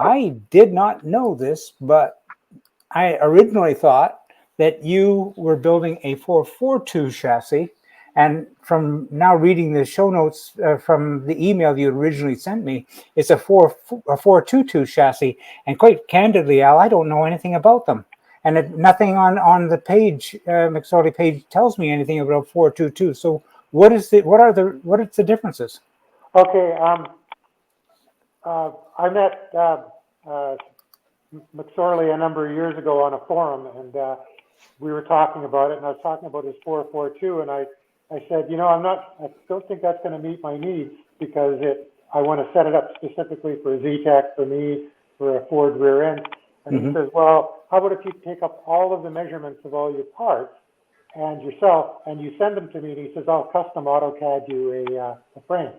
I did not know this, but I originally thought that you were building a 442 chassis. And from now reading the show notes from the email you originally sent me, it's a 422 chassis. And quite candidly, Al, I don't know anything about them. And nothing on the page, McSorley page, tells me anything about 422. So what is what are the differences? Okay, I met McSorley a number of years ago on a forum, and we were talking about it, and I was talking about his 442, and I said, you know, I don't think that's going to meet my needs because I want to set it up specifically for a Z-Tech, for me, for a Ford rear end. And he says, well, how about if you take up all of the measurements of all your parts and yourself, and you send them to me, and he says, I'll custom AutoCAD you a frame.